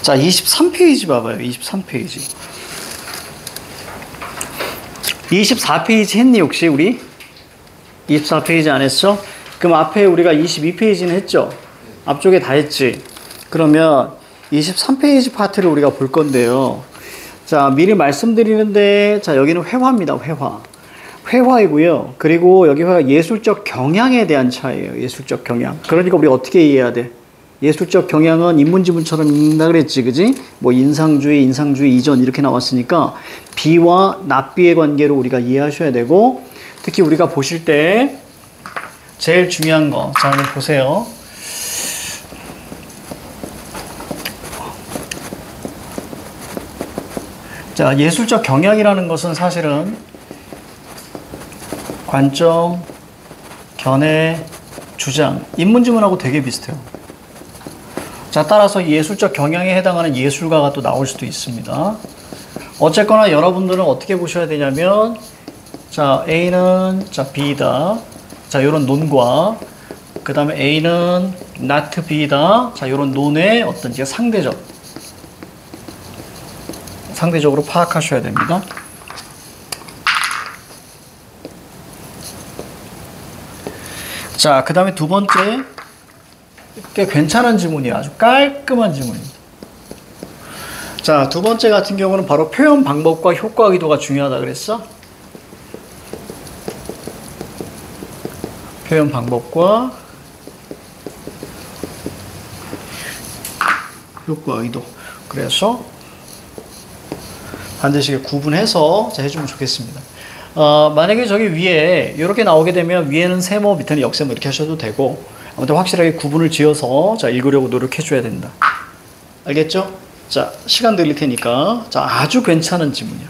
자, 23페이지 봐봐요. 23페이지. 24페이지 했니, 혹시 우리? 24페이지 안 했어? 그럼 앞에 우리가 22페이지는 했죠? 앞쪽에 다 했지? 그러면 23페이지 파트를 우리가 볼 건데요. 자, 미리 말씀드리는데, 자, 여기는 회화입니다, 회화. 회화이고요. 그리고 여기 회화 예술적 경향에 대한 차이예요. 예술적 경향. 그러니까 우리가 어떻게 이해해야 돼? 예술적 경향은 인문지문처럼 읽는다 그랬지, 그지? 뭐 인상주의, 인상주의 이전 이렇게 나왔으니까 비와 납비의 관계로 우리가 이해하셔야 되고, 특히 우리가 보실 때 제일 중요한 거, 자, 한번 보세요. 자, 예술적 경향이라는 것은 사실은 관점, 견해, 주장, 인문지문하고 되게 비슷해요. 자, 따라서 예술적 경향에 해당하는 예술가가 또 나올 수도 있습니다. 어쨌거나 여러분들은 어떻게 보셔야 되냐면, 자, A는 자 B다. 자, 요런 논과, 그 다음에 A는 not B다. 자, 요런 논의 어떤 상대적으로 파악하셔야 됩니다. 자, 그 다음에 두 번째, 꽤 괜찮은 지문이에요. 아주 깔끔한 지문입니다. 자, 두 번째 같은 경우는 바로 표현 방법과 효과 의도가 중요하다 그랬어? 표현 방법과 효과 의도. 그래서 반드시 구분해서 해주면 좋겠습니다. 만약에 저기 위에 이렇게 나오게 되면 위에는 세모, 밑에는 역세모 이렇게 하셔도 되고, 아무튼 확실하게 구분을 지어서 자, 읽으려고 노력해 줘야 된다. 알겠죠? 자, 시간 드릴 테니까. 자, 아주 괜찮은 지문이야.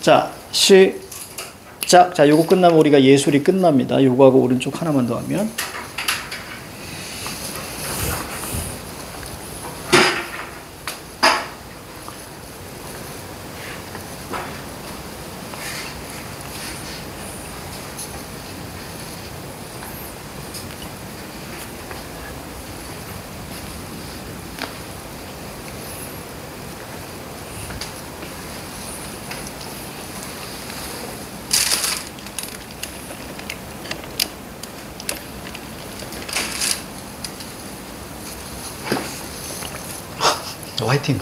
자, 시작. 자, 요거 끝나면 우리가 예술이 끝납니다. 요거하고 오른쪽 하나만 더 하면. 화이팅.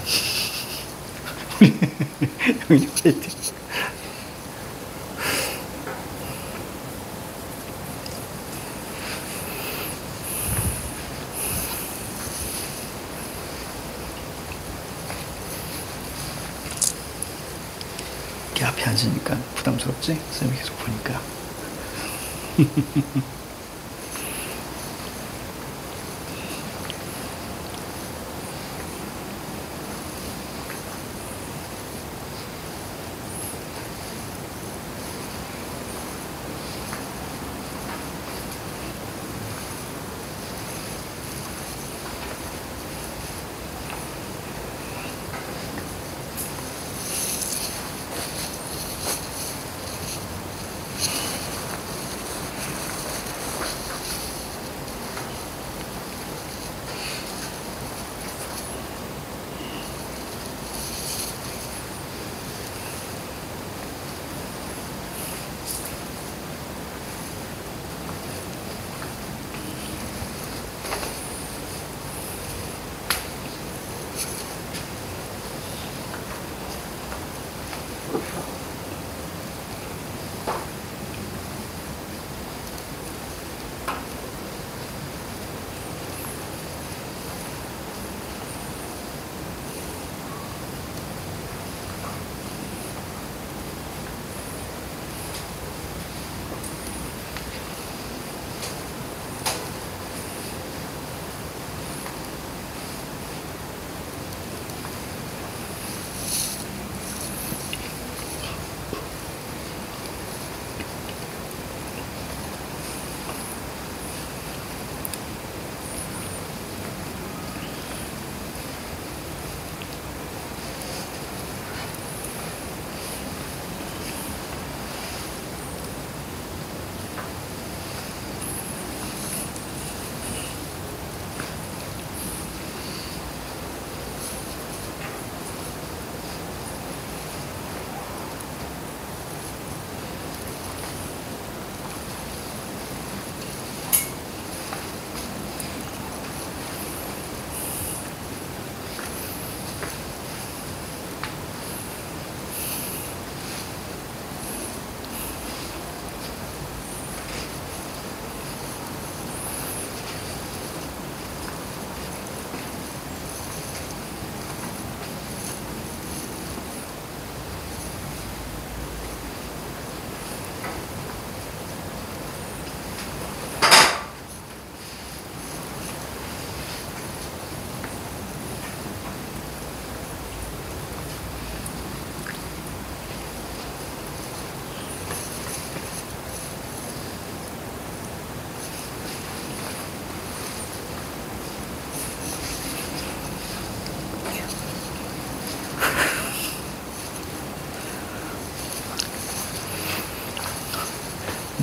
형님 화이팅. 이렇게 앞에 앉으니까 부담스럽지? 쌤이 계속 보니까.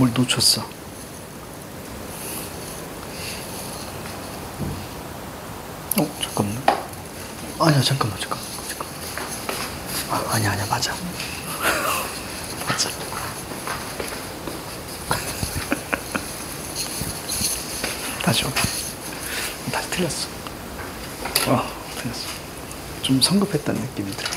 뭘 놓쳤어. 잠깐만. 아니야, 잠깐만. 아니야, 맞아. 맞아. 다시 틀렸어. 틀렸어. 좀 성급했다는 느낌이 들어.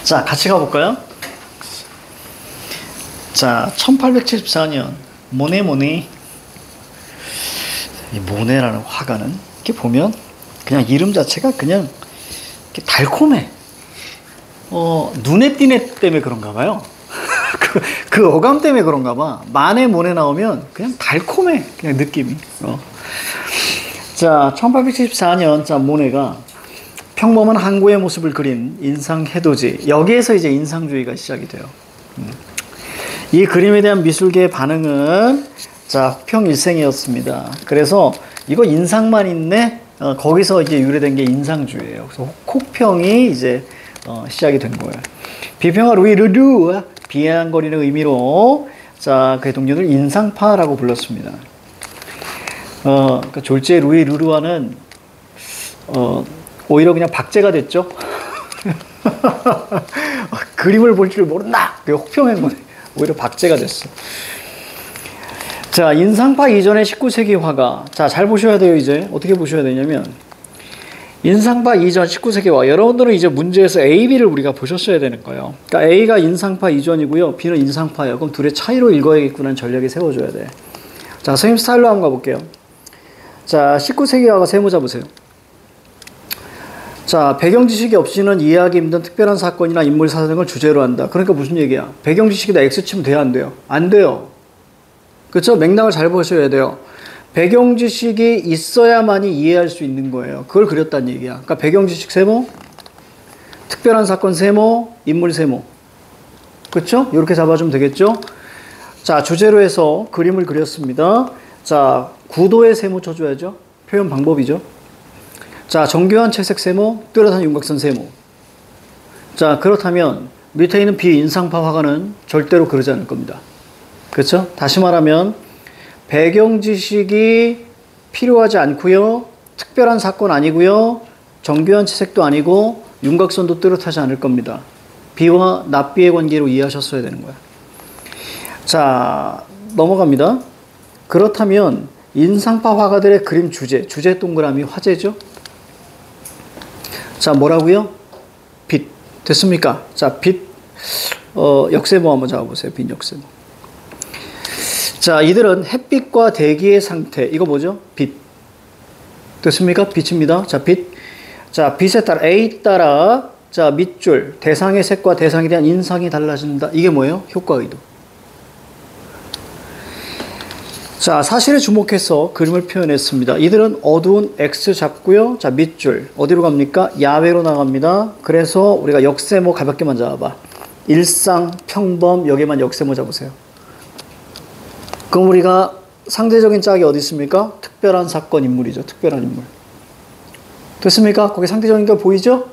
자, 같이 가볼까요? 자, 1874년 모네. 이 모네라는 화가는 이렇게 보면 그냥 이름 자체가 그냥 이렇게 달콤해. 눈에 띄네 때문에 그런가 봐요. 그 어감 때문에 그런가 봐. 마네 모네 나오면 그냥 달콤해. 그냥 느낌이. 자, 1874년 자 모네가 평범한 항구의 모습을 그린 인상 해돋이. 여기에서 이제 인상주의가 시작이 돼요. 이 그림에 대한 미술계의 반응은 자 혹평일생이었습니다. 그래서 이거 인상만 있네. 거기서 이제 유래된 게 인상주의예요. 그래서 혹평이 이제 시작이 된 거예요. 비평가 루이 르루와 비아냥거리는 의미로 자 그의 동료들 인상파라고 불렀습니다. 그러니까 졸지의 루이 르루아는 오히려 그냥 박제가 됐죠. 그림을 볼 줄 모른다. 혹평한 거네. 오히려 박제가 됐어. 자, 인상파 이전의 19세기 화가. 자, 잘 보셔야 돼요, 이제. 어떻게 보셔야 되냐면, 인상파 이전 19세기 화. 여러분들은 이제 문제에서 A, B를 우리가 보셨어야 되는 거예요. 그러니까 A가 인상파 이전이고요. B는 인상파예요. 그럼 둘의 차이로 읽어야겠구나 전략이 세워줘야 돼. 자, 선생님 스타일로 한번 가볼게요. 자, 19세기 화가 세모 잡으세요. 자, 배경 지식이 없이는 이해하기 힘든 특별한 사건이나 인물 사사 등을 주제로 한다. 그러니까 무슨 얘기야? 배경 지식이다 X 치면 돼요, 안 돼요? 안 돼요. 그렇죠? 맥락을 잘 보셔야 돼요. 배경 지식이 있어야만이 이해할 수 있는 거예요. 그걸 그렸다는 얘기야. 그러니까 배경 지식 세모, 특별한 사건 세모, 인물 세모. 그렇죠? 이렇게 잡아주면 되겠죠? 자, 주제로 해서 그림을 그렸습니다. 자, 구도의 세모 쳐줘야죠. 표현 방법이죠. 자, 정교한 채색 세모, 뚜렷한 윤곽선 세모. 자, 그렇다면 밑에 있는 비인상파 화가는 절대로 그러지 않을 겁니다. 그렇죠? 다시 말하면 배경 지식이 필요하지 않고요. 특별한 사건 아니고요. 정교한 채색도 아니고 윤곽선도 뚜렷하지 않을 겁니다. 비와 납비의 관계로 이해하셨어야 되는 거야. 자, 넘어갑니다. 그렇다면 인상파 화가들의 그림 주제 동그라미 화제죠? 자, 뭐라고요? 빛. 됐습니까? 자, 빛. 역세모 한번 잡아보세요. 빛 역세모. 자, 이들은 햇빛과 대기의 상태. 이거 뭐죠? 빛. 됐습니까? 빛입니다. 자, 빛. 자, 빛에 따라, A에 따라, 자, 밑줄. 대상의 색과 대상에 대한 인상이 달라진다. 이게 뭐예요? 효과 의도. 자, 사실에 주목해서 그림을 표현했습니다. 이들은 어두운 X 잡고요. 자, 밑줄. 어디로 갑니까? 야외로 나갑니다. 그래서 우리가 역세모 가볍게만 잡아봐. 일상, 평범, 여기만 역세모 잡으세요. 그럼 우리가 상대적인 짝이 어디 있습니까? 특별한 사건 인물이죠. 특별한 인물. 됐습니까? 거기 상대적인 거 보이죠?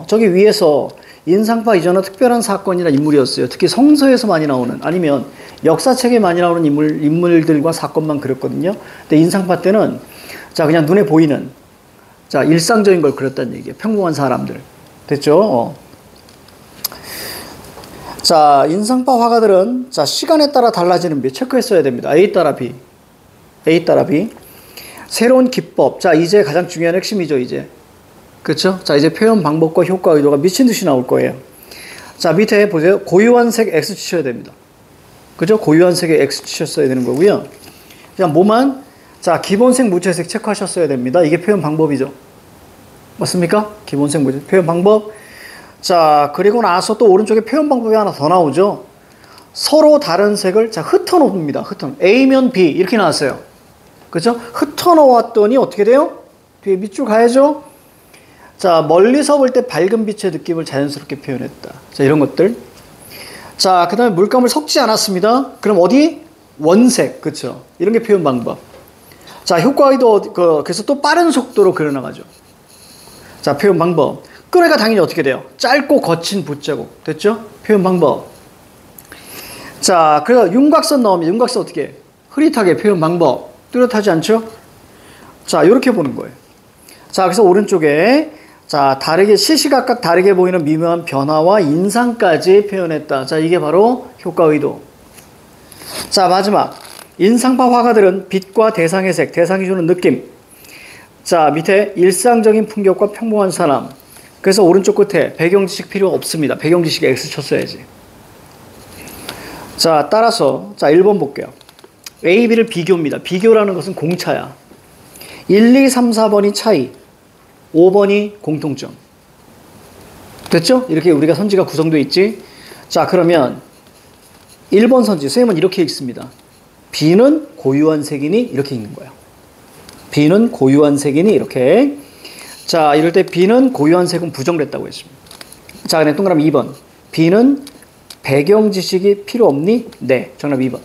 저기 위에서 인상파 이전은 특별한 사건이나 인물이었어요. 특히 성서에서 많이 나오는, 아니면 역사책에 많이 나오는 인물들과 사건만 그렸거든요. 근데 인상파 때는 자, 그냥 눈에 보이는 자, 일상적인 걸 그렸다는 얘기예요. 평범한 사람들. 됐죠? 자, 인상파 화가들은 자, 시간에 따라 달라지는 빛 체크했어야 됩니다. A 따라 B. A 따라 B. 새로운 기법. 자, 이제 가장 중요한 핵심이죠, 이제. 그렇죠? 자, 이제 표현 방법과 효과 의도가 미친 듯이 나올 거예요. 자, 밑에 보세요. 고유한 색 X 치셔야 됩니다. 그죠? 고유한 색의 X 치셨어야 되는 거고요. 그냥 뭐만, 자, 기본색 무채색 체크하셨어야 됩니다. 이게 표현 방법이죠. 맞습니까? 기본색 무채색 표현 방법. 자, 그리고 나서 또 오른쪽에 표현 방법이 하나 더 나오죠. 서로 다른 색을 자, 흩어놓습니다. A면 B 이렇게 나왔어요. 그죠? 흩어놓았더니 어떻게 돼요? 뒤에 밑줄 가야죠. 자, 멀리서 볼 때 밝은 빛의 느낌을 자연스럽게 표현했다. 자, 이런 것들. 자, 그 다음에 물감을 섞지 않았습니다. 그럼 어디? 원색. 그쵸? 이런 게 표현 방법. 자, 효과 의도, 그래서 또 빠른 속도로 그려나가죠. 자, 표현 방법. 그러니까 당연히 어떻게 돼요? 짧고 거친 붓자국. 됐죠? 표현 방법. 자, 그래서 윤곽선 나오면 윤곽선 어떻게 해? 흐릿하게 표현 방법. 뚜렷하지 않죠? 자, 이렇게 보는 거예요. 자, 그래서 오른쪽에 자, 다르게 시시각각 다르게 보이는 미묘한 변화와 인상까지 표현했다. 자, 이게 바로 효과 의도. 자, 마지막. 인상파 화가들은 빛과 대상의 색, 대상이 주는 느낌. 자, 밑에 일상적인 풍경과 평범한 사람. 그래서 오른쪽 끝에 배경 지식 필요 없습니다. 배경 지식 X 쳤어야지. 자, 따라서 자, 1번 볼게요. A, B를 비교입니다. 비교라는 것은 공차야. 1, 2, 3, 4번이 차이. 5번이 공통점. 됐죠? 이렇게 우리가 선지가 구성되어 있지. 자, 그러면 1번 선지, 선생님은 이렇게 읽습니다. B는 고유한 색이니 이렇게 읽는 거예요. B는 고유한 색이니 이렇게. 자, 이럴 때 B는 고유한 색은 부정됐다고 했습니다. 자, 그다음에 동그라미 2번. B는 배경 지식이 필요 없니? 네, 정답 2번.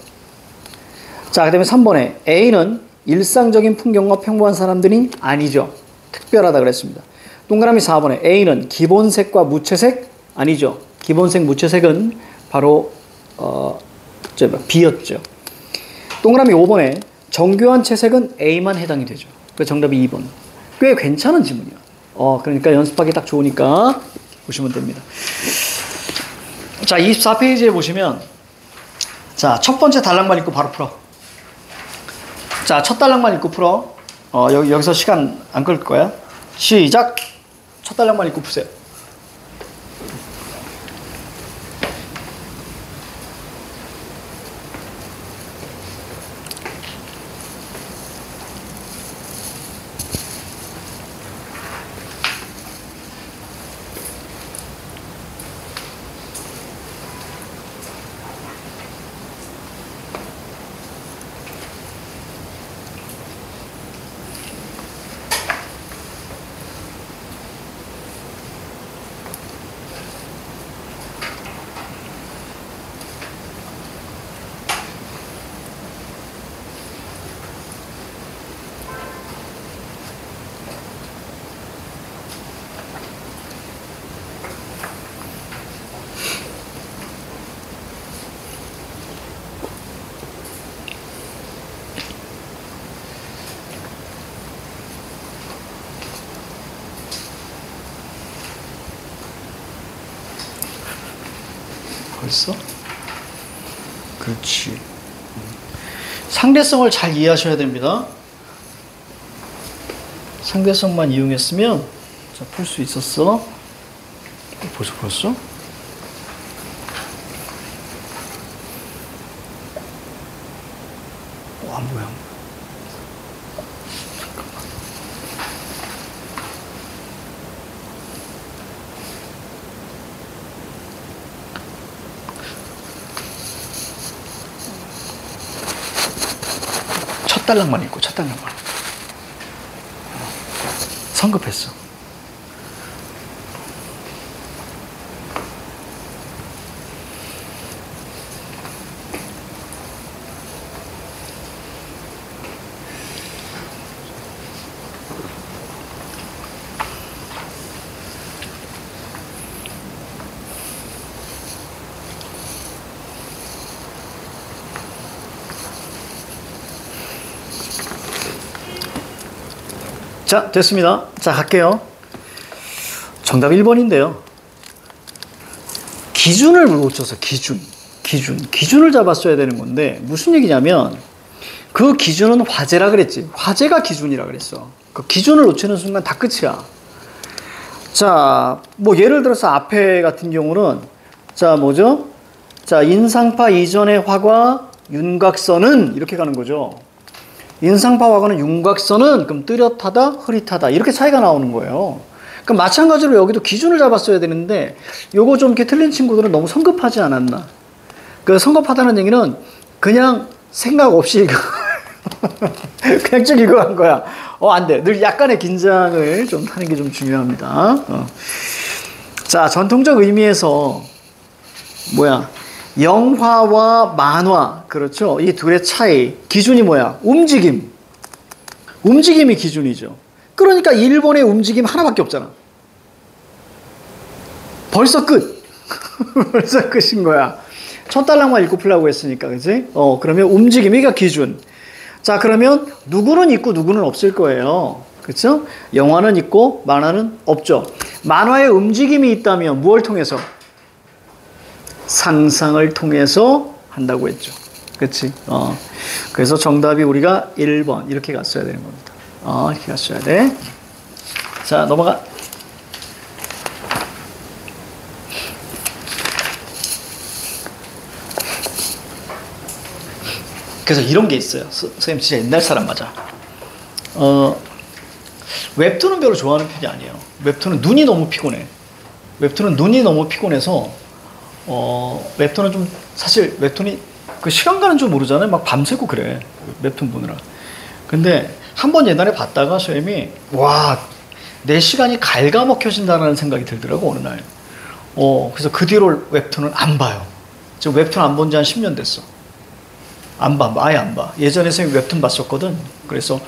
자, 그 다음에 3번에 A는 일상적인 풍경과 평범한 사람들이 아니죠. 특별하다 그랬습니다. 동그라미 4번에 A는 기본색과 무채색 아니죠. 기본색, 무채색은 바로 B였죠. 동그라미 5번에 정교한 채색은 A만 해당이 되죠. 그 정답이 2번. 꽤 괜찮은 지문이야. 그러니까 연습하기 딱 좋으니까 보시면 됩니다. 자, 24페이지에 보시면 자, 첫 번째 단락만 읽고 바로 풀어. 자, 첫 단락만 읽고 풀어. 여기서 시간 안 끌 거야. 시작! 첫 단락만 읽고 푸세요. 벌써? 그렇지. 상대성을 잘 이해하셔야 됩니다. 상대성만 이용했으면 자, 풀 수 있었어. 벌써? 안 보여. 첫 단락만 읽고, 첫 단락만. 성급했어. 자, 됐습니다. 자, 갈게요. 정답 1번인데요. 기준을 놓쳐서 기준을 잡았어야 되는 건데 무슨 얘기냐면 그 기준은 화제라 그랬지. 화제가 기준이라 그랬어. 그 기준을 놓치는 순간 다 끝이야. 자, 뭐 예를 들어서 앞에 같은 경우는 자, 뭐죠? 자, 인상파 이전의 화과 윤곽선은 이렇게 가는 거죠. 인상파 화과는 윤곽선은 그럼 뚜렷하다, 흐릿하다 이렇게 차이가 나오는 거예요. 그럼 마찬가지로 여기도 기준을 잡았어야 되는데 요거 좀 이렇게 틀린 친구들은 너무 성급하지 않았나. 그 성급하다는 얘기는 그냥 생각 없이 그냥 쭉 읽어간 거야. 안 돼. 늘 약간의 긴장을 좀 하는 게 좀 중요합니다. 자, 전통적 의미에서 뭐야? 영화와 만화, 그렇죠? 이 둘의 차이, 기준이 뭐야? 움직임이 기준이죠. 그러니까 일본의 움직임 하나밖에 없잖아. 벌써 끝. 벌써 끝인 거야. 첫 단락만 읽고 풀라고 했으니까, 그지? 그러면 움직임이가 기준. 자, 그러면 누구는 있고 누구는 없을 거예요. 그렇죠? 영화는 있고 만화는 없죠. 만화에 움직임이 있다면 무엇을 통해서? 상상을 통해서 한다고 했죠. 그렇지? 그래서 정답이 우리가 1번 이렇게 갔어야 되는 겁니다. 이렇게 갔어야 돼. 자, 넘어가. 그래서 이런 게 있어요. 선생님 진짜 옛날 사람 맞아. 웹툰은 별로 좋아하는 편이 아니에요. 웹툰은 눈이 너무 피곤해. 웹툰은 눈이 너무 피곤해서 웹툰은 좀 사실 웹툰이 그 시간 가는 줄 모르잖아요. 막 밤새고 그래. 웹툰 보느라. 근데 한 번 옛날에 봤다가 선생님이 와, 내 시간이 갉아먹혀진다는 생각이 들더라고 어느 날. 그래서 그 뒤로 웹툰은 안 봐요. 지금 웹툰 안 본 지 한 10년 됐어. 안 봐. 아예 안 봐. 예전에 선생님 웹툰 봤었거든. 그래서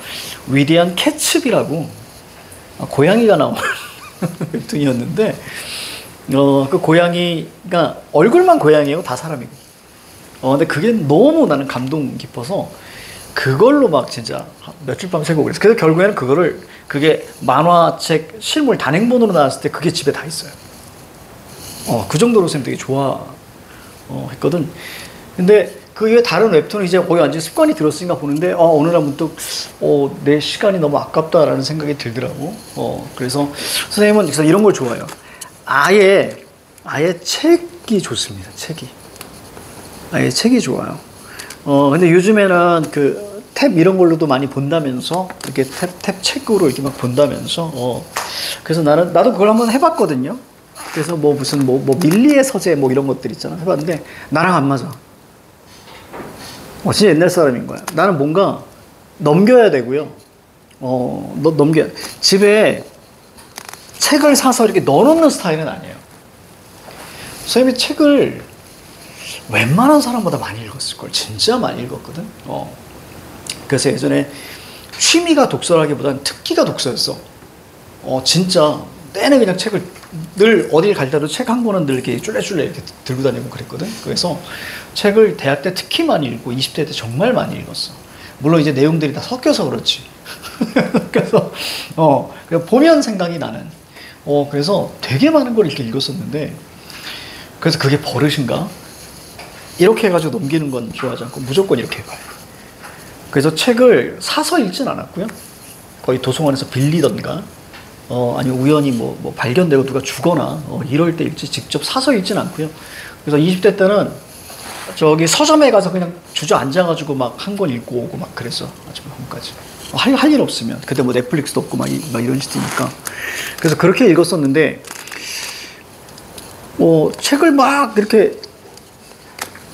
위대한 캐츠비라고 고양이가 나오는 웹툰이었는데 그 고양이가 얼굴만 고양이고 다 사람이고 근데 그게 너무 나는 감동 깊어서 그걸로 막 진짜 며칠 밤 새고 그랬어. 그래서 결국에는 그게 만화책 실물 단행본으로 나왔을 때 그게 집에 다 있어요. 그 정도로 선생님 되게 좋아 했거든. 근데 그 이외에 다른 웹툰은 이제 거의 완전 습관이 들었으니까 보는데 어느 날 문득 내 시간이 너무 아깝다라는 생각이 들더라고. 그래서 선생님은 그래서 이런 걸 좋아해요. 아예 책이 좋습니다. 아예 책이 좋아요. 근데 요즘에는 그 탭 이런 걸로도 많이 본다면서 이렇게 탭 책으로 이렇게 막 본다면서 그래서 나도 그걸 한번 해봤거든요. 그래서 무슨 밀리의 서재 이런 것들 있잖아. 해봤는데 나랑 안 맞아. 진짜 옛날 사람인 거야. 나는 뭔가 넘겨야 되고요. 집에 책을 사서 이렇게 넣어놓는 스타일은 아니에요. 선생님이 책을 웬만한 사람보다 많이 읽었을걸. 진짜 많이 읽었거든. 그래서 예전에 취미가 독서라기보다는 특기가 독서였어. 진짜 내내 그냥 책을 늘 어딜 갈 때도 책 한 권은 늘 이렇게 쫄래쫄래 이렇게 들고 다니고 그랬거든. 그래서 책을 대학 때 특히 많이 읽고 20대 때 정말 많이 읽었어. 물론 이제 내용들이 다 섞여서 그렇지. 그래서 보면 생각이 나는. 그래서 되게 많은 걸 이렇게 읽었었는데 그래서 그게 버릇인가? 이렇게 해가지고 넘기는 건 좋아하지 않고 무조건 이렇게 해봐요. 그래서 책을 사서 읽진 않았고요. 거의 도서관에서 빌리던가 아니면 우연히 발견되고 누가 주거나 이럴 때 읽지 직접 사서 읽진 않고요. 그래서 20대 때는 저기 서점에 가서 그냥 주저앉아가지고 막 한 권 읽고 오고 막 그랬어. 아침 밤까지. 할 일 없으면. 그때 넷플릭스도 없고 막 이런 시대니까. 그래서 그렇게 읽었었는데 책을 막 이렇게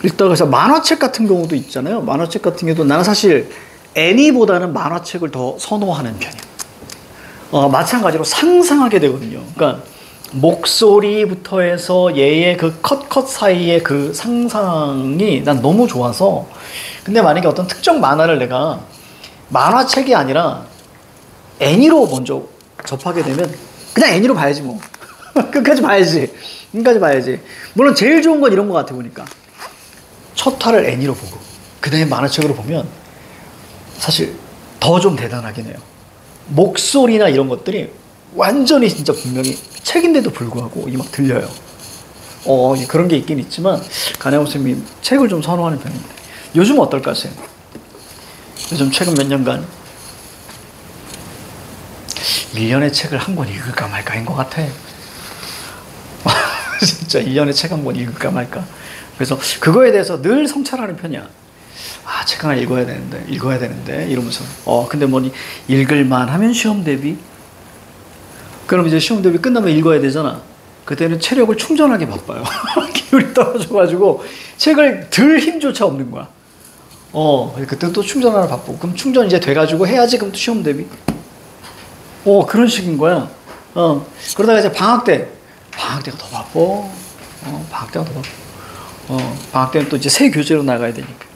읽다가 만화책 같은 경우도 있잖아요. 만화책 같은 경우도 나는 사실 애니보다는 만화책을 더 선호하는 편이에요. 마찬가지로 상상하게 되거든요. 그러니까 목소리부터 해서 얘의 그 컷 사이의 그 상상이 난 너무 좋아서. 근데 만약에 어떤 특정 만화를 내가 만화책이 아니라 애니로 먼저 접하게 되면 그냥 애니로 봐야지 뭐. 끝까지 봐야지. 물론 제일 좋은 건 이런 것 같아 보니까. 첫 화를 애니로 보고 그 다음에 만화책으로 보면 사실 더 좀 대단하긴 해요. 목소리나 이런 것들이 완전히 진짜 분명히 책인데도 불구하고 이 막 들려요. 그런 게 있긴 있지만 간혜원 선생님이 책을 좀 선호하는 편입니다. 요즘 어떨까 선생님? 요즘 최근 몇 년간 1년에 책을 한 권 읽을까 말까인 것 같아. 진짜 1년에 책 한 권 읽을까 말까. 그래서 그거에 대해서 늘 성찰하는 편이야. 책 하나 읽어야 되는데 이러면서 근데 읽을만 하면 시험 대비. 그럼 이제 시험 대비 끝나면 읽어야 되잖아. 그때는 체력을 충전하기 바빠요. 기울이 떨어져가지고 책을 들 힘조차 없는 거야. 그때 또 충전하러 바쁘고. 그럼 충전 이제 돼가지고 해야지. 그럼 또 시험 대비. 그런 식인 거야. 그러다가 이제 방학 때가 더 바빠. 방학 때는 또 이제 새 교재로 나가야 되니까.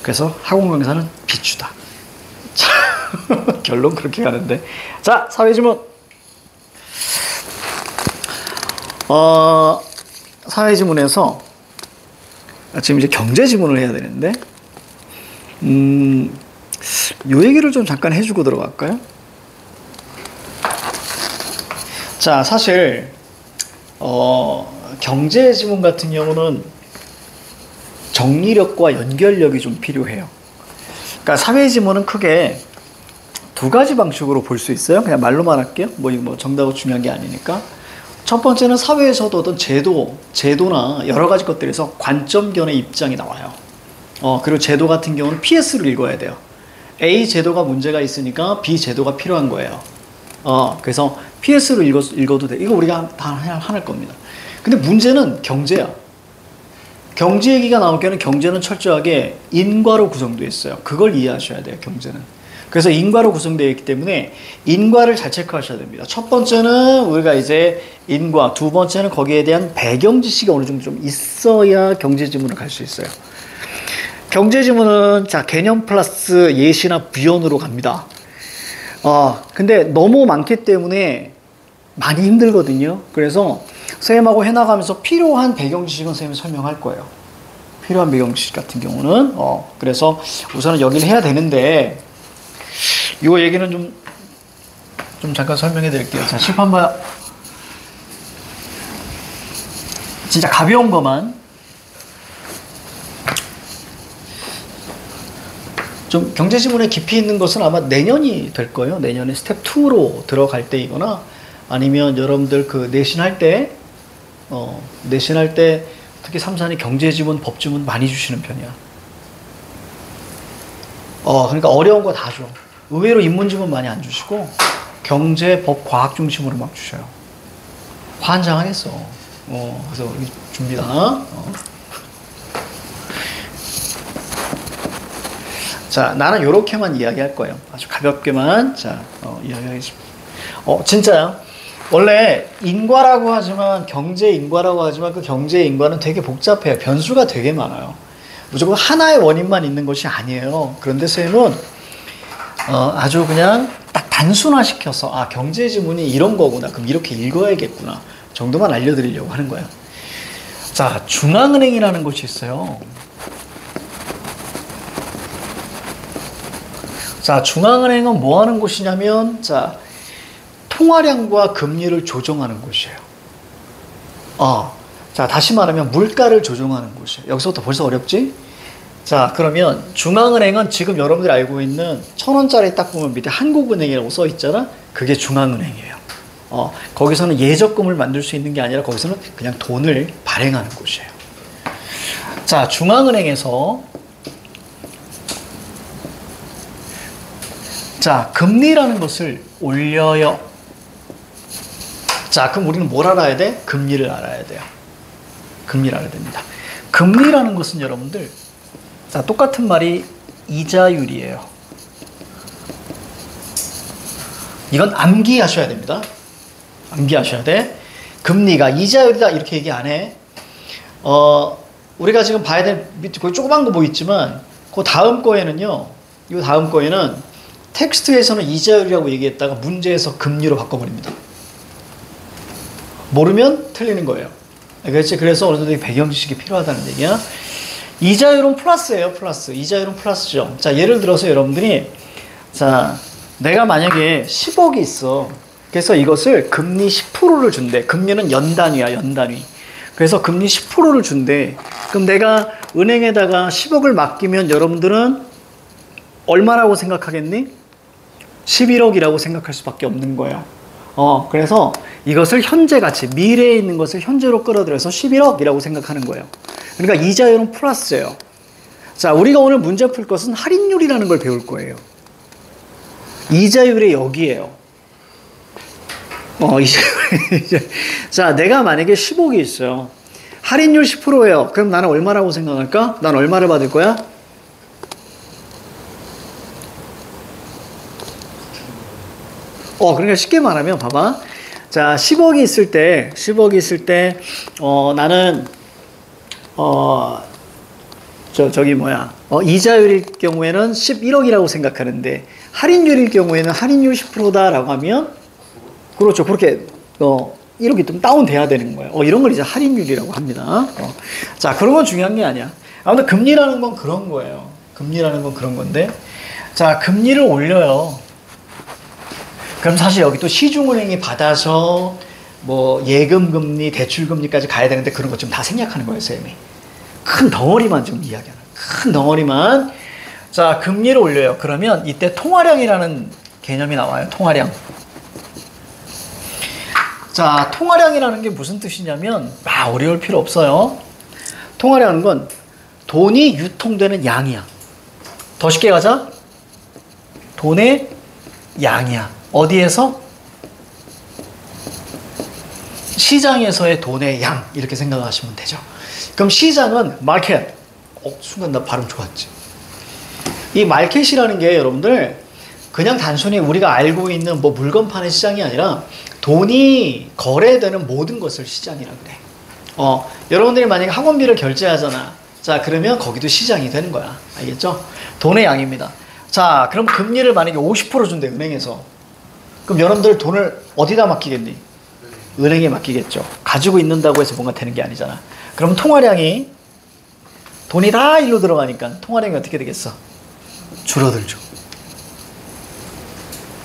그래서 학원 강사는 비추다. 자, 결론 그렇게 가는데. 자, 사회지문. 사회지문에서 지금 이제 경제지문을 해야 되는데, 요 얘기를 좀 잠깐 해주고 들어갈까요? 자, 사실, 경제지문 같은 경우는 정리력과 연결력이 좀 필요해요. 그러니까 사회지문은 크게 두 가지 방식으로 볼 수 있어요. 그냥 말로만 할게요. 뭐 정답은 중요한 게 아니니까. 첫 번째는 사회에서도 어떤 제도나 여러 가지 것들에서 관점견의 입장이 나와요. 그리고 제도 같은 경우는 PS를 읽어야 돼요. A 제도가 문제가 있으니까 B 제도가 필요한 거예요. 그래서 PS를 읽어도 돼. 이거 우리가 다 할 겁니다. 근데 문제는 경제야. 경제 얘기가 나올 때는 경제는 철저하게 인과로 구성되어 있어요. 그걸 이해하셔야 돼요, 경제는. 그래서 인과로 구성되어 있기 때문에 인과를 잘 체크하셔야 됩니다. 첫 번째는 우리가 이제 인과, 두 번째는 거기에 대한 배경 지식이 어느 정도 좀 있어야 경제지문을 갈 수 있어요. 경제지문은 자, 개념 플러스 예시나 부연으로 갑니다. 근데 너무 많기 때문에 많이 힘들거든요. 그래서 선생님하고 해나가면서 필요한 배경 지식은 선생님이 설명할 거예요. 필요한 배경 지식 같은 경우는. 그래서 우선은 여기를 해야 되는데, 이 얘기는 좀 잠깐 설명해 드릴게요. 자, 칠판 봐요. 진짜 가벼운 것만. 좀 경제지문에 깊이 있는 것은 아마 내년이 될 거예요. 내년에 스텝 2로 들어갈 때이거나 아니면 여러분들 그 내신할 때 특히 3, 4는 경제지문, 법지문 많이 주시는 편이야. 그러니까 어려운 거 다 줘. 의외로 인문지문 많이 안 주시고 경제, 법, 과학 중심으로 막 주셔요. 환장하겠어. 그래서 줍니다. 자, 나는 요렇게만 이야기할 거예요. 아주 가볍게만. 자, 이야기하겠습니다. 진짜요. 원래 인과라고 하지만, 경제 인과라고 하지만 그 경제 인과는 되게 복잡해요. 변수가 되게 많아요. 무조건 하나의 원인만 있는 것이 아니에요. 그런데 쌤은 아주 그냥 딱 단순화시켜서 경제지문이 이런 거구나. 그럼 이렇게 읽어야겠구나. 정도만 알려드리려고 하는 거예요. 자, 중앙은행이라는 곳이 있어요. 자, 중앙은행은 뭐 하는 곳이냐면, 자, 통화량과 금리를 조정하는 곳이에요. 자, 다시 말하면 물가를 조정하는 곳이에요. 여기서부터 벌써 어렵지? 자, 그러면 중앙은행은 지금 여러분들이 알고 있는 1,000원짜리 딱 보면 밑에 한국은행이라고 써 있잖아? 그게 중앙은행이에요. 거기서는 예적금을 만들 수 있는 게 아니라 거기서는 그냥 돈을 발행하는 곳이에요. 자, 중앙은행에서 자, 금리라는 것을 올려요. 자, 그럼 우리는 뭘 알아야 돼? 금리를 알아야 돼요. 금리를 알아야 됩니다. 금리라는 것은 여러분들, 자, 똑같은 말이 이자율이에요. 이건 암기하셔야 됩니다. 암기하셔야 돼. 금리가 이자율이다 이렇게 얘기 안 해. 우리가 지금 봐야 될 밑에 거기 조그만 거 보이지만 그 다음 거에는요. 이 다음 거에는 텍스트에서는 이자율이라고 얘기했다가 문제에서 금리로 바꿔버립니다. 모르면 틀리는 거예요. 그렇지? 그래서 어느 정도 배경 지식이 필요하다는 얘기야. 이자율은 플러스예요. 플러스. 이자율은 플러스죠. 자, 예를 들어서 여러분들이, 자, 내가 만약에 10억이 있어. 그래서 이것을 금리 10%를 준대. 금리는 연단위야, 연단위. 그래서 금리 10%를 준대. 그럼 내가 은행에다가 10억을 맡기면 여러분들은 얼마라고 생각하겠니? 11억이라고 생각할 수밖에 없는 거예요. 그래서 이것을 현재 가치, 미래에 있는 것을 현재로 끌어들여서 11억이라고 생각하는 거예요. 그러니까 이자율은 플러스예요. 자, 우리가 오늘 문제 풀 것은 할인율이라는 걸 배울 거예요. 이자율의 역이에요. 자, 내가 만약에 10억이 있어요. 할인율 10%예요. 그럼 나는 얼마라고 생각할까? 난 얼마를 받을 거야? 그러니까 쉽게 말하면 봐봐. 자, 10억이 있을 때, 나는, 이자율일 경우에는 11억이라고 생각하는데, 할인율일 경우에는 할인율 10%다라고 하면, 그렇죠. 그렇게, 이렇게 좀 다운돼야 되는 거예요. 이런 걸 이제 할인율이라고 합니다. 자, 그런 건 중요한 게 아니야. 아무튼 금리라는 건 그런 거예요. 금리라는 건 그런 건데, 자, 금리를 올려요. 그럼 사실 여기 또 시중은행이 받아서 뭐 예금 금리, 대출 금리까지 가야 되는데 그런 것 좀 다 생략하는 거예요, 쌤이. 큰 덩어리만 지금 이야기하는. 큰 덩어리만. 자, 금리를 올려요. 그러면 이때 통화량이라는 개념이 나와요. 통화량. 자, 통화량이라는 게 무슨 뜻이냐면 어려울 필요 없어요. 통화량은 건 돈이 유통되는 양이야. 더 쉽게 가자. 돈의 양이야. 어디에서? 시장에서의 돈의 양, 이렇게 생각하시면 되죠. 그럼 시장은 마켓. 순간 나 발음 좋았지. 이 마켓이라는 게 여러분들 그냥 단순히 우리가 알고 있는 뭐 물건 파는 시장이 아니라 돈이 거래되는 모든 것을 시장이라 그래. 여러분들이 만약에 학원비를 결제하잖아. 자, 그러면 거기도 시장이 되는 거야. 알겠죠? 돈의 양입니다. 자, 그럼 금리를 만약에 50% 준대, 은행에서. 그럼 여러분들 돈을 어디다 맡기겠니? 은행에 맡기겠죠. 가지고 있는다고 해서 뭔가 되는 게 아니잖아. 그럼 통화량이, 돈이 다 일로 들어가니까 통화량이 어떻게 되겠어? 줄어들죠.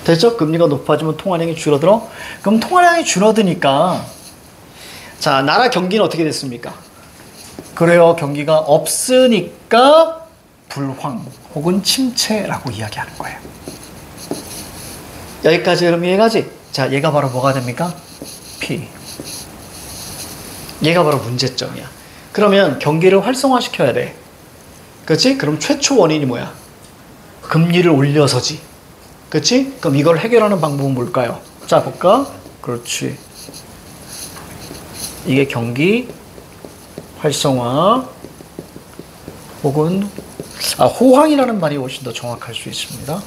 됐죠? 금리가 높아지면 통화량이 줄어들어? 그럼 통화량이 줄어드니까, 자, 나라 경기는 어떻게 됐습니까? 그래요. 경기가 없으니까 불황 혹은 침체라고 이야기하는 거예요. 여기까지 그럼 이해가지? 자, 얘가 바로 뭐가 됩니까? P. 얘가 바로 문제점이야. 그러면 경기를 활성화시켜야 돼. 그렇지? 그럼 최초 원인이 뭐야? 금리를 올려서지. 그렇지? 그럼 이걸 해결하는 방법은 뭘까요? 자, 볼까? 그렇지. 이게 경기 활성화 혹은 호황이라는 말이 훨씬 더 정확할 수 있습니다.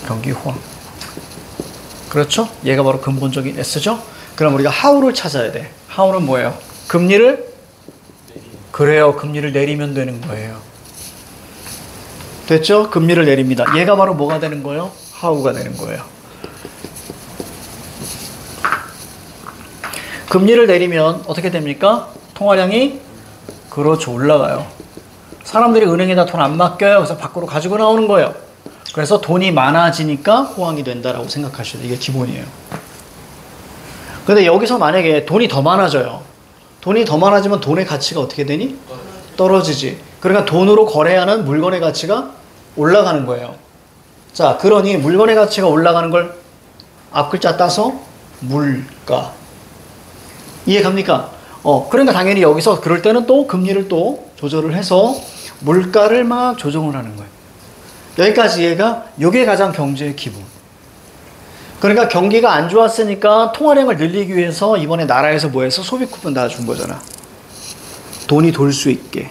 경기 호황. 그렇죠? 얘가 바로 근본적인 S죠? 그럼 우리가 how를 찾아야 돼. how는 뭐예요? 금리를? 그래요. 금리를 내리면 되는 거예요. 됐죠? 금리를 내립니다. 얘가 바로 뭐가 되는 거예요? how가 되는 거예요. 금리를 내리면 어떻게 됩니까? 통화량이? 그렇죠. 올라가요. 사람들이 은행에다 돈 안 맡겨요. 그래서 밖으로 가지고 나오는 거예요. 그래서 돈이 많아지니까 호황이 된다라고 생각하셔야 돼요. 이게 기본이에요. 근데 여기서 만약에 돈이 더 많아져요. 돈이 더 많아지면 돈의 가치가 어떻게 되니? 떨어지지. 그러니까 돈으로 거래하는 물건의 가치가 올라가는 거예요. 자, 그러니 물건의 가치가 올라가는 걸 앞글자 따서 물가. 이해 갑니까? 그러니까 당연히 여기서 그럴 때는 또 금리를 또 조절을 해서 물가를 막 조정을 하는 거예요. 여기까지 이해가? 이게 가장 경제의 기본. 그러니까 경기가 안 좋았으니까 통화량을 늘리기 위해서 이번에 나라에서 뭐 해서 소비 쿠폰 다 준 거잖아. 돈이 돌 수 있게.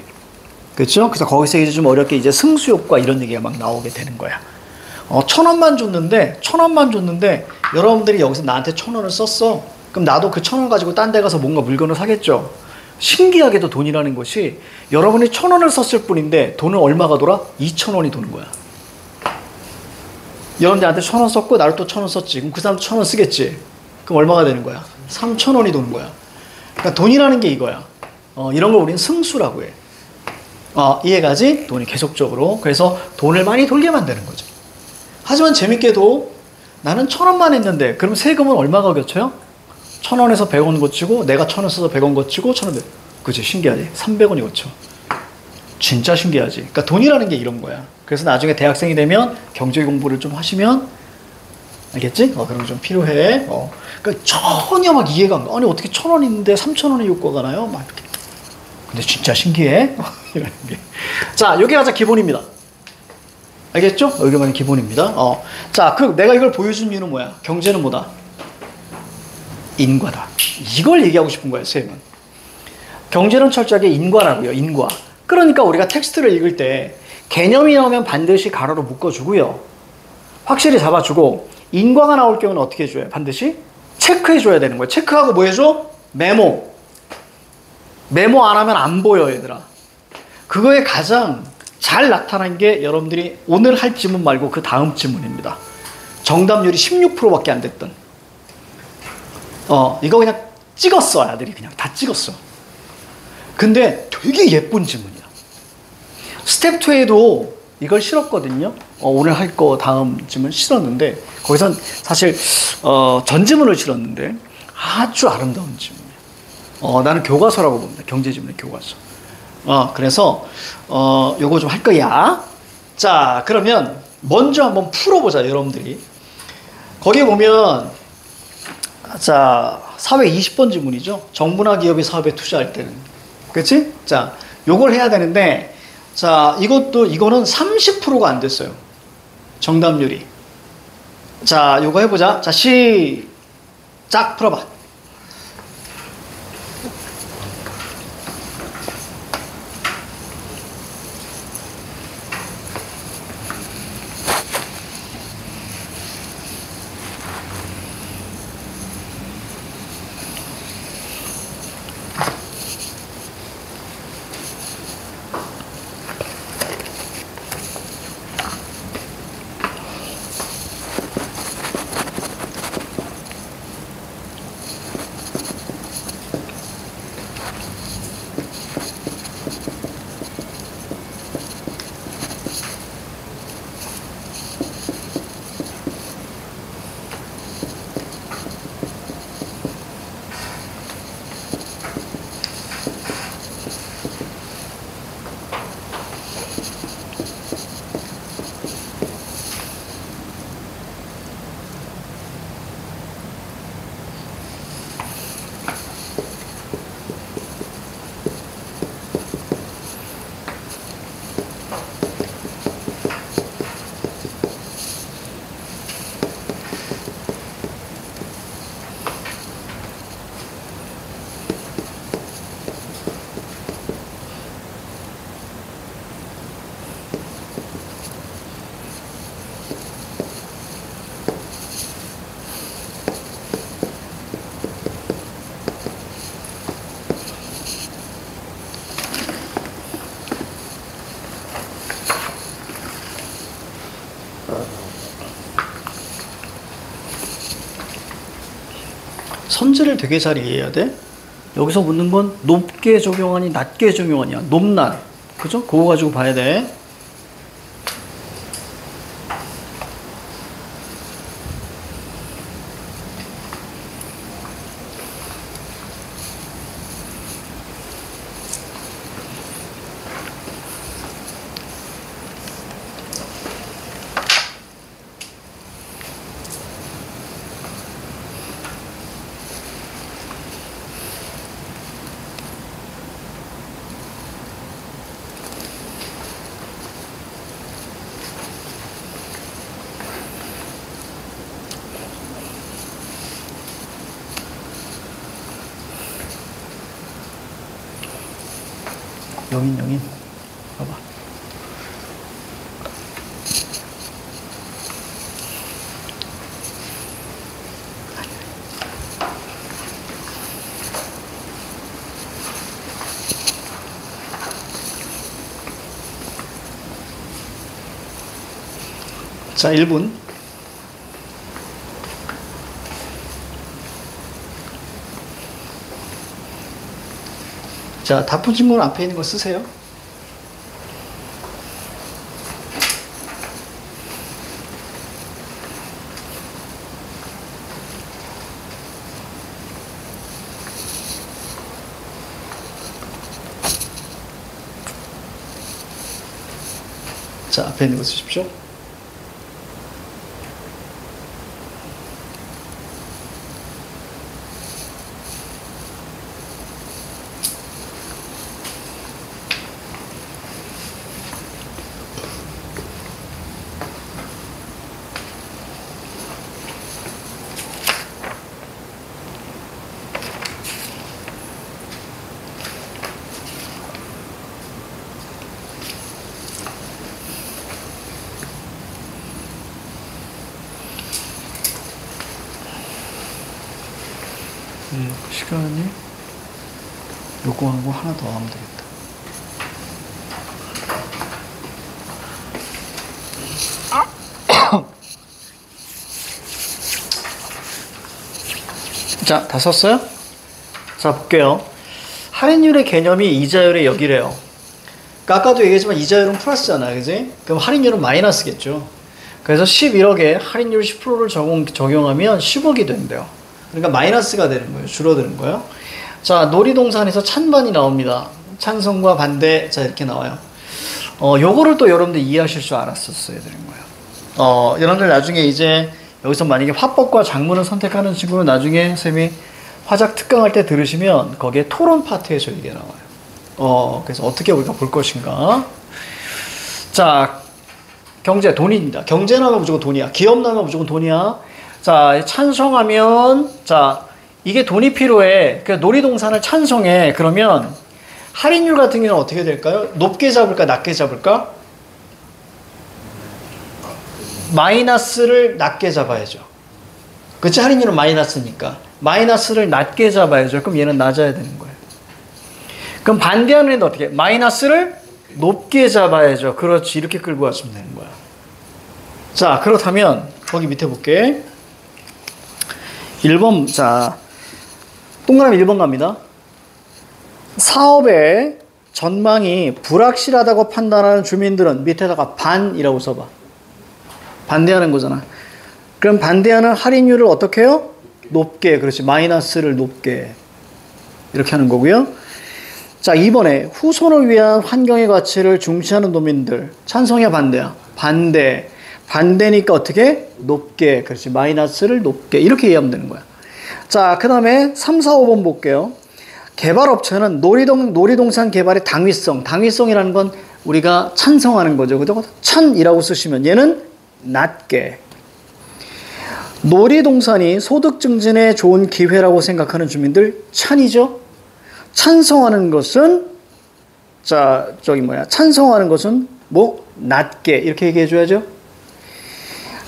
그렇죠? 그래서 거기서 이제 좀 어렵게 이제 승수효과 이런 얘기가 막 나오게 되는 거야. 1,000원만 줬는데 여러분들이 여기서 나한테 1,000원을 썼어. 그럼 나도 그 1,000원 가지고 딴 데 가서 뭔가 물건을 사겠죠. 신기하게도 돈이라는 것이 여러분이 1,000원을 썼을 뿐인데 돈은 얼마가 돌아? 2,000원이 도는 거야. 여러분들한테 1,000원 썼고 나를 또 1,000원 썼지. 그럼 그 사람 1,000원 쓰겠지. 그럼 얼마가 되는 거야? 3,000원이 도는 거야. 그러니까 돈이라는 게 이거야. 이런 걸 우리는 승수라고 해. 이해가지? 돈이 계속적으로. 그래서 돈을 많이 돌게 만드는 거죠. 하지만 재밌게도 나는 1,000원만 했는데 그럼 세금은 얼마가 겹쳐요? 1,000원에서 100원 거치고 내가 1,000원 써서 100원 거치고 1,000원. 그치? 신기하지? 300원이 거쳐. 진짜 신기하지? 그러니까 돈이라는 게 이런 거야. 그래서 나중에 대학생이 되면 경제 공부를 좀 하시면 알겠지? 그런 게 좀 필요해. 그러니까 전혀 막 이해가 안 가. 아니 어떻게 1,000원 있는데 3,000원의 효과가 나요? 막 이렇게. 근데 진짜 신기해. 이런 게. 자, 이게 가장 기본입니다. 알겠죠? 여기가 기본입니다. 자, 그 내가 이걸 보여준 이유는 뭐야? 경제는 뭐다? 인과다. 이걸 얘기하고 싶은 거예요, 쌤은. 경제는 철저하게 인과라고요, 인과. 그러니까 우리가 텍스트를 읽을 때 개념이 나오면 반드시 가로로 묶어주고요. 확실히 잡아주고 인과가 나올 경우는 어떻게 해줘요? 반드시 체크해줘야 되는 거예요. 체크하고 뭐 해줘? 메모. 메모 안 하면 안 보여, 얘들아. 그거에 가장 잘 나타난 게 여러분들이 오늘 할 지문 말고 그 다음 지문입니다. 정답률이 16%밖에 안 됐던. 이거 그냥 찍었어. 아들이 그냥 다 찍었어. 근데 되게 예쁜 지문이야. 스텝 2에도 이걸 실었거든요. 오늘 할 거 다음 지문 실었는데 거기선 사실 전 지문을 실었는데 아주 아름다운 지문이에요. 나는 교과서라고 봅니다. 경제 지문의 교과서. 그래서 요거 좀 할 거야. 자, 그러면 먼저 한번 풀어보자, 여러분들이. 거기에 보면 자, 사회 20번 지문이죠. 정부나 기업이 사업에 투자할 때는. 그렇지? 자, 요걸 해야 되는데 자, 이거는 30%가 안 됐어요. 정답률이. 자, 요거 해보자. 자, 시작 풀어봐. 선지를 되게 잘 이해해야 돼. 여기서 묻는 건 높게 적용하니 낮게 적용하냐. 높낮. 그죠? 그거 가지고 봐야 돼. 영인 봐봐. 자, 1분. 자, 다 푸신 분 앞에 있는 거 쓰세요. 자, 앞에 있는 거 쓰십시오. 시간이 요거하고 하나 더 하면 되겠다. 자, 다 썼어요? 자, 볼게요. 할인율의 개념이 이자율의 역이래요. 그러니까 아까도 얘기했지만 이자율은 플러스잖아요. 그지? 그럼 할인율은 마이너스겠죠. 그래서 11억에 할인율 10%를 적용하면 10억이 된대요. 그러니까 마이너스가 되는 거예요. 줄어드는 거예요. 자, 놀이동산에서 찬반이 나옵니다. 찬성과 반대. 자, 이렇게 나와요. 요거를 또 여러분들 이해하실 줄 알았었어야 되는 거예요. 여러분들 나중에 이제 여기서 만약에 화법과 작문을 선택하는 친구는 나중에 쌤이 화작 특강할 때 들으시면 거기에 토론 파트에서 이게 나와요. 그래서 어떻게 우리가 볼 것인가. 자, 경제, 돈입니다. 경제 나면 무조건 돈이야. 기업 나면 무조건 돈이야. 자, 찬성하면, 자, 이게 돈이 필요해. 그래서 놀이동산을 찬성해. 그러면 할인율 같은 경우는 어떻게 될까요? 높게 잡을까, 낮게 잡을까? 마이너스를 낮게 잡아야죠. 그치? 할인율은 마이너스니까. 마이너스를 낮게 잡아야죠. 그럼 얘는 낮아야 되는 거예요. 그럼 반대하는 애는 어떻게? 마이너스를 높게 잡아야죠. 그렇지. 이렇게 끌고 왔으면 되는 거야. 자, 그렇다면 거기 밑에 볼게. 1번, 자, 동그라미 1번 갑니다. 사업의 전망이 불확실하다고 판단하는 주민들은 밑에다가 반이라고 써봐. 반대하는 거잖아. 그럼 반대하는 할인율을 어떻게 해요? 높게. 그렇지. 마이너스를 높게. 이렇게 하는 거고요. 자, 2번에 후손을 위한 환경의 가치를 중시하는 도민들. 찬성이야, 반대야? 반대. 반대니까 어떻게? 높게. 그렇지. 마이너스를 높게. 이렇게 이해하면 되는 거야. 자, 그 다음에 3, 4, 5번 볼게요. 개발업체는 놀이동산 개발의 당위성. 당위성이라는 건 우리가 찬성하는 거죠. 그죠? 찬이라고 쓰시면 얘는 낮게. 놀이동산이 소득 증진에 좋은 기회라고 생각하는 주민들 찬이죠. 찬성하는 것은 자, 찬성하는 것은 뭐 낮게 이렇게 얘기해 줘야죠.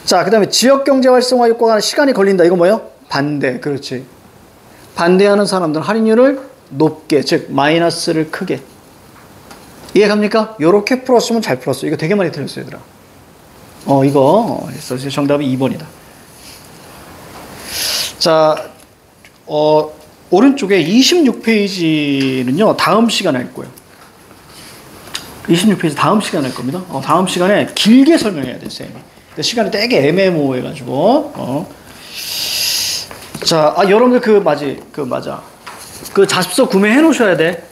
자, 그다음에 지역 경제 활성화 효과가 시간이 걸린다. 이거 뭐예요? 반대. 그렇지. 반대하는 사람들은 할인율을 높게, 즉 마이너스를 크게. 이해 갑니까? 요렇게 풀었으면 잘 풀었어. 이거 되게 많이 틀렸어요, 얘들아. 이거 했어. 정답이 2번이다. 자, 오른쪽에 26페이지는요, 다음 시간에 할 거예요. 26페이지 다음 시간에 할 겁니다. 다음 시간에 길게 설명해야 돼요, 쌤이. 근데 시간이 되게 애매모호해가지고. 자, 여러분들 맞아. 그 자습서 구매해 놓으셔야 돼.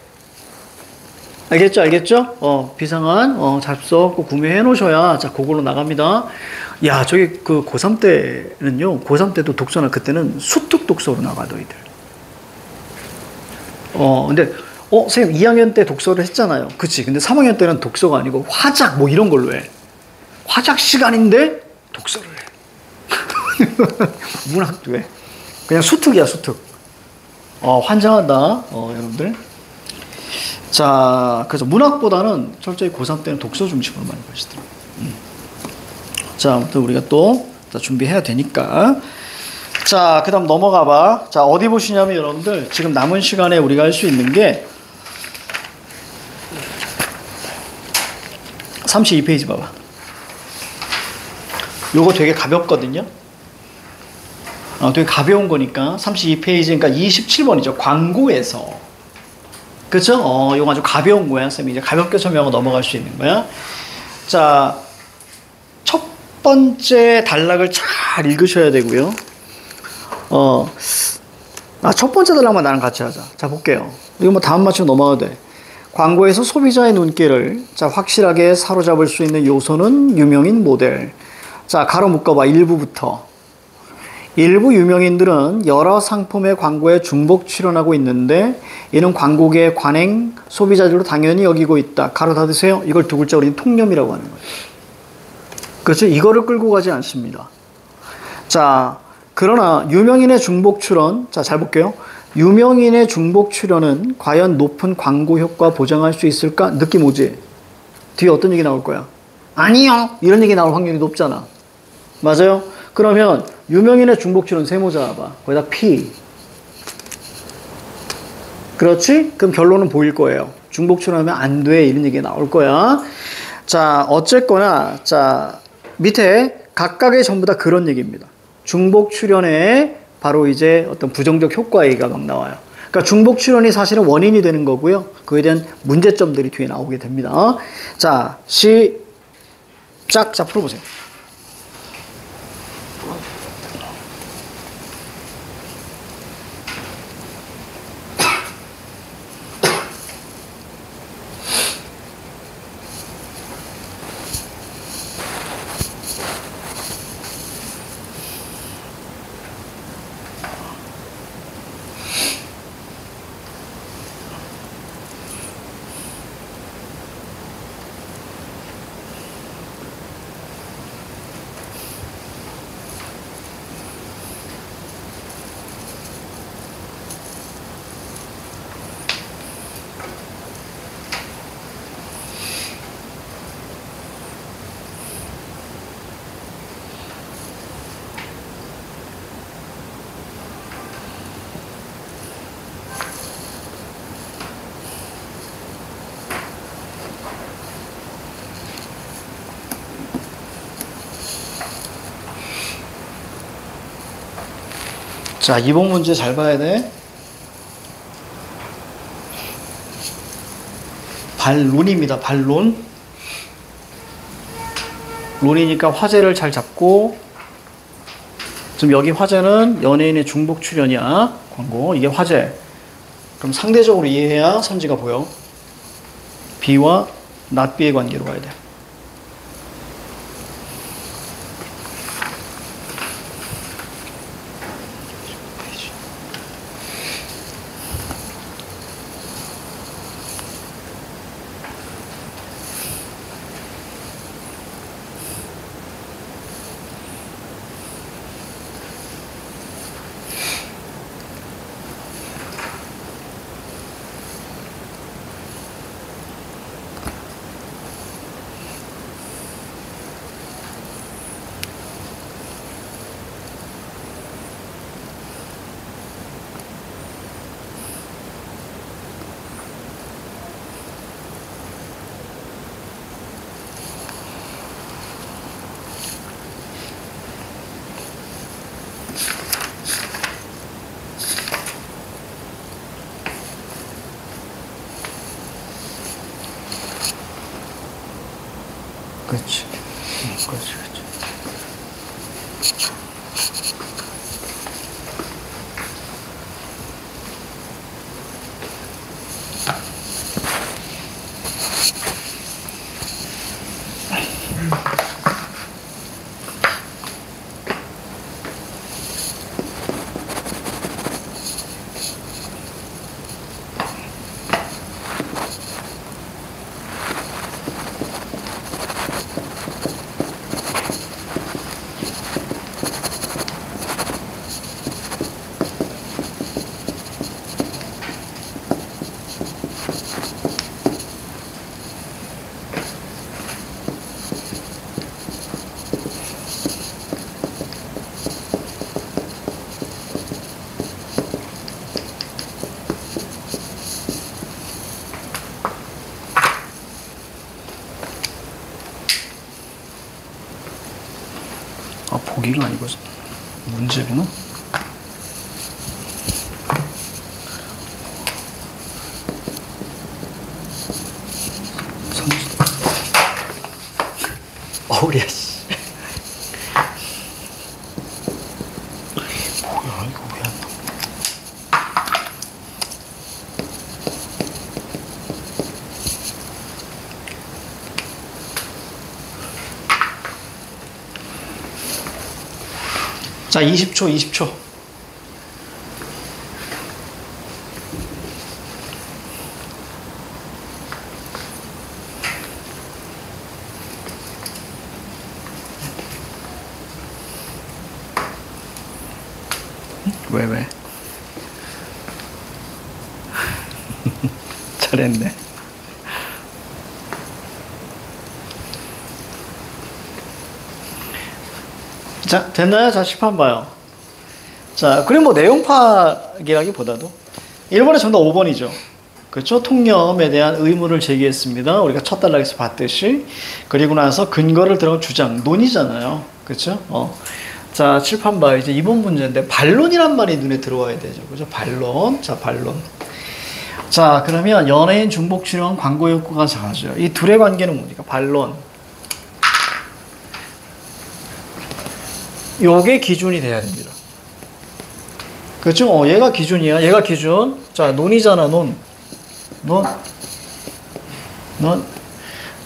알겠죠? 비상한, 자습서 꼭 구매해 놓으셔야, 자, 그걸로 나갑니다. 야, 저기, 고3 때는요, 고3 때도 독서나 그때는 수특 독서로 나가, 너희들. 근데, 선생님, 2학년 때 독서를 했잖아요. 그치. 근데 3학년 때는 독서가 아니고 화작, 뭐 이런 걸로 해. 화작 시간인데, 독서를 해. 문학도 해. 그냥 수특이야, 수특. 환장하다, 여러분들. 자, 그래서 문학보다는 철저히 고3 때는 독서 중심으로 많이 가시더라고요. 자, 아무튼 우리가 또 준비해야 되니까. 자, 그 다음 넘어가 봐. 자, 어디 보시냐면 여러분들, 지금 남은 시간에 우리가 할 수 있는 게 32페이지 봐봐. 요거 되게 가볍거든요. 되게 가벼운 거니까 32페이지니까 27번이죠. 광고에서. 그렇죠? 이거 아주 가벼운 거야. 쌤이 이제 가볍게 설명하고 넘어갈 수 있는 거야. 자, 첫 번째 단락을 잘 읽으셔야 되고요. 첫 번째 단락만 나랑 같이 하자. 자, 볼게요. 이거 뭐 다음 맞추고 넘어가도 돼. 광고에서 소비자의 눈길을 확실하게 사로잡을 수 있는 요소는 유명인 모델. 자, 가로 묶어봐. 일부부터. 일부 유명인들은 여러 상품의 광고에 중복 출연하고 있는데 이는 광고계의 관행, 소비자들로 당연히 여기고 있다. 가로 닫으세요. 이걸 두 글자 우리는 통념이라고 하는 거예요. 그렇죠? 이거를 끌고 가지 않습니다. 자, 그러나 유명인의 중복 출연, 자, 잘 볼게요. 유명인의 중복 출연은 과연 높은 광고 효과 보장할 수 있을까? 느낌 오지? 뒤에 어떤 얘기 나올 거야? 아니요. 이런 얘기 나올 확률이 높잖아. 맞아요? 그러면 유명인의 중복 출연 세모 잡아봐. 거기다 P. 그렇지? 그럼 결론은 보일 거예요. 중복 출연하면 안 돼. 이런 얘기가 나올 거야. 자, 어쨌거나, 자, 밑에 각각의 전부 다 그런 얘기입니다. 중복 출연에 바로 이제 어떤 부정적 효과 얘기가 막 나와요. 그러니까 중복 출현이 사실은 원인이 되는 거고요. 그에 대한 문제점들이 뒤에 나오게 됩니다. 자, 시작. 자, 풀어보세요. 자, 이번 문제 잘 봐야 돼. 반론입니다. 반론. 론이니까 화제를 잘 잡고, 지금 여기 화제는 연예인의 중복 출연이야. 광고. 이게 화제. 그럼 상대적으로 이해해야 선지가 보여. B와 not B의 관계로 가야 돼. 그렇지. 그렇지, 그렇지. 아, 보기가 아니고 문제구나. 어우야 씨. 뭐야 이거 왜 안 나와? 자, 20초, 20초. 왜? 잘했네. 자, 됐나요? 자, 칠판 봐요. 자, 그리고 뭐 내용 파악이라기보다도 1번의 정답 5번이죠. 그렇죠? 통념에 대한 의문을 제기했습니다. 우리가 첫 단락에서 봤듯이. 그리고 나서 근거를 들어간 주장, 논의잖아요. 그렇죠? 자, 칠판 봐. 이제 이번 문제인데, 반론이란 말이 눈에 들어와야 되죠. 그죠? 반론. 자, 반론. 자, 그러면 연예인 중복 출연 광고 효과가 작아져요. 이 둘의 관계는 뭡니까? 반론. 요게 기준이 돼야 됩니다. 그렇죠? 얘가 기준이야. 얘가 기준. 자, 논이잖아, 논.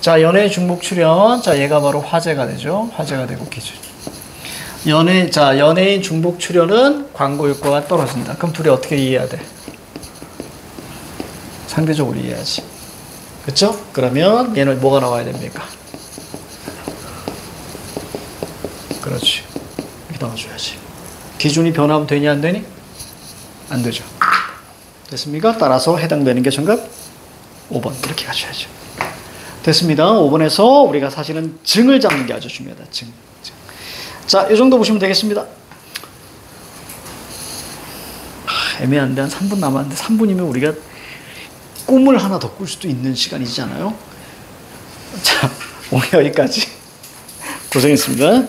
자, 연예인 중복 출연. 자, 얘가 바로 화제가 되죠. 화제가 되고 기준. 연예인 중복 출연은 광고 효과가 떨어진다. 그럼 둘이 어떻게 이해해야 돼? 상대적으로 이해해야지. 그렇죠? 그러면 얘는 뭐가 나와야 됩니까? 그렇지. 이렇게 나와줘야지. 기준이 변하면 되니 안 되니? 안 되죠. 됐습니까? 따라서 해당되는 게 정답 5번. 이렇게 가셔야죠. 됐습니다. 5번에서 우리가 사실은 증을 잡는 게 아주 중요하다. 증. 자, 이 정도 보시면 되겠습니다. 애매한데 한 3분 남았는데 3분이면 우리가 꿈을 하나 더 꿀 수도 있는 시간이잖아요. 자, 오늘 여기까지. 고생했습니다.